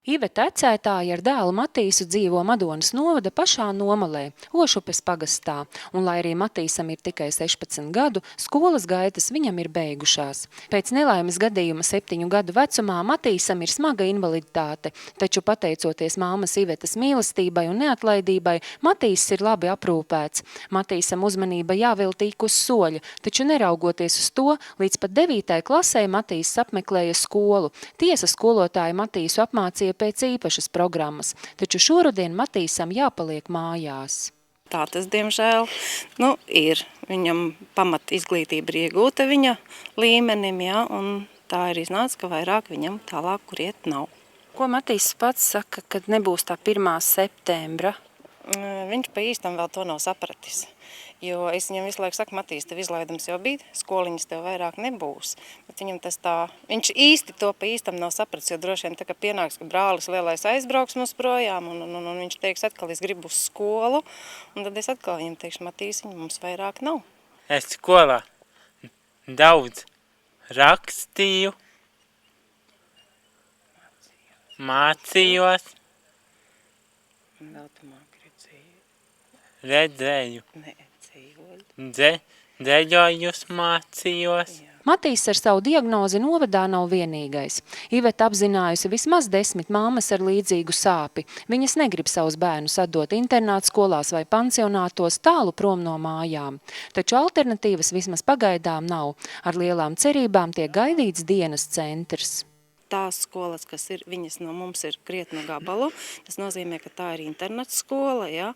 Iveta Ecētāja ar dēlu Matīsu dzīvo Madonas novada pašā Nomalē, Ošupes pagastā, un lai arī Matīsam ir tikai 16 gadu, skolas gaitas viņam ir beigušās. Pēc nelaimes gadījuma 7 gadu vecumā Matīsam ir smaga invaliditāte, taču pateicoties māmas Ivetas mīlestībai un neatlaidībai, Matīs ir labi aprūpēts. Matīsam uzmanība jāveltī uz soļa, taču neraugoties uz to, līdz pat 9. klasē Matīs apmeklēja skolu. Tiesa skolotāja Matīsu apmācīja pēc īpašas programmas, taču šorudien Matīsam jāpaliek mājās. Tā tas, diemžēl, ir. Viņam pamat izglītība ir iegūta viņa līmenim, ja, un tā ir iznāca, ka vairāk viņam tālāk, kur iet, nav. Ko Matīs pats saka, kad nebūs tā 1. septembra? Viņš pa īstam vēl to nav sapratis. Jo es viņam visu laiku saku, Matīs, tev izlaidums jau bija, skoliņas tev vairāk nebūs. Bet viņam tas tā, viņš īsti to pa īstam nav sapratis, jo droši vien tā, ka pienāks, ka brālis lielais aizbrauks mums projām, un viņš teiks atkal, es gribu uz skolu, un tad es atkal viņam teikšu, Matīs, viņa mums vairāk nav. Es skolā daudz rakstīju, mācījos, redzēju, dzējojus mācījos. Matīs ar savu diagnozi novadā nav vienīgais. Iveta apzinājusi vismaz 10 māmas ar līdzīgu sāpi. Viņas negrib savus bērnus atdot internātskolās vai pansionātos tālu prom no mājām. Taču alternatīvas vismaz pagaidām nav. Ar lielām cerībām tiek gaidīts dienas centrs. Tās skolas, kas ir, viņas no mums ir krietnu gabalu, tas nozīmē, ka tā ir internāts skola, ja.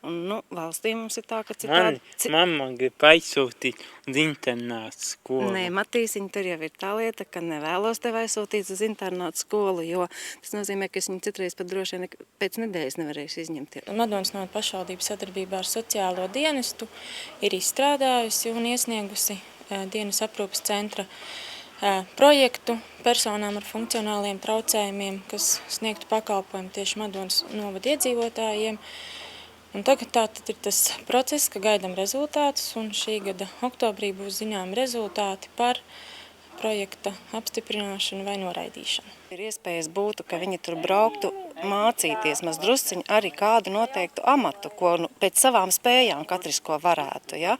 Un, valstī mums ir tā, ka citādi... Mamma grib aizsūtīt uz internātu skolu. Nē, Matīsiņ, tur jau ir tā lieta, ka nevēlos tev aizsūtīt uz internātu skolu, jo tas nozīmē, ka es viņu citreiz pat droši vien pēc nedēļas nevarēšu izņemt. Madonas novada pašvaldība sadarbībā ar sociālo dienestu ir izstrādājusi un iesniegusi dienas aprūpes centra projektu personām ar funkcionāliem traucējumiem, kas sniegtu pakalpojumu tieši Madonas novada iedzīvotājiem. Un tagad tātad ir tas process, ka gaidām rezultātus, un šī gada oktobrī būs zināmi rezultāti par projekta apstiprināšanu vai noraidīšanu. Ir iespējas būtu, ka viņi tur brauktu mācīties maz drusciņu arī kādu noteiktu amatu, ko pēc savām spējām katrs ko varētu, ja?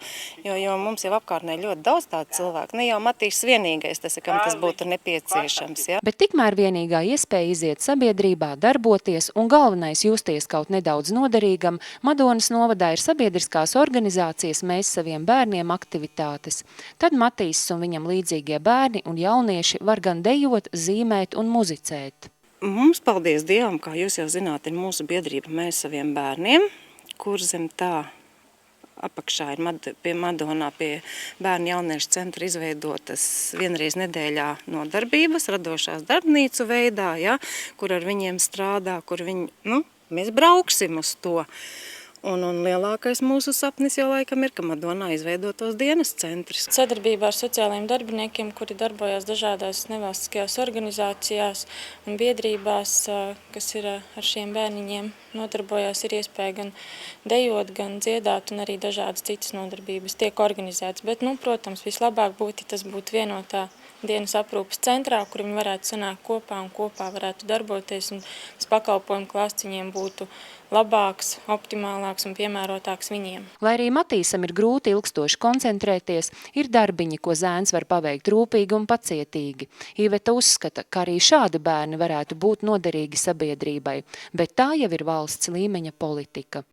Jo mums jau apkārtnē ļoti daudz tādu cilvēku, ne jau Matīs vienīgais, tas ir, kam tas būtu nepieciešams, ja? Bet tikmēr vienīgā iespēja iziet sabiedrībā, darboties un galvenais justies kaut nedaudz noderīgam, Madonas novadā ir sabiedriskās organizācijas Mēs saviem bērniem aktivitātes. Tad Matīs un viņam līdzīgie bērni un jaunieši var gan dejot, zīmēt un muzicēt. Mums, paldies Dievam, kā jūs jau zināt, ir mūsu biedrība Mēs saviem bērniem, kur zem tā apakšā ir pie Madonā, pie bērnu jauniešu centra izveidotas vienreiz nedēļā nodarbības, radošās darbnīcu veidā, ja, kur ar viņiem strādā, kur mēs brauksim uz to. Un lielākais mūsu sapnis jau laikam ir, ka Madonā izveidotos dienas centrs. Sadarbībā ar sociālajiem darbiniekiem, kuri darbojās dažādās nevalstiskajās organizācijās un biedrībās, kas ir ar šiem bērniņiem nodarbojās, ir iespēja gan dejot, gan dziedāt, un arī dažādas citas nodarbības tiek organizētas. Bet, protams, vislabāk būtu, ja tas būtu vienotā dienas aprūpes centrā, kur viņi varētu sanākt kopā un kopā varētu darboties, un tas pakalpojumu klāsts viņiem būtu labāks, optimālāks un piemērotāks viņiem. Lai arī Matīsam ir grūti ilgstoši koncentrēties, ir darbiņi, ko zēns var paveikt rūpīgi un pacietīgi. Iveta uzskata, ka arī šādi bērni varētu būt noderīgi sabiedrībai, bet tā jau ir valsts līmeņa politika.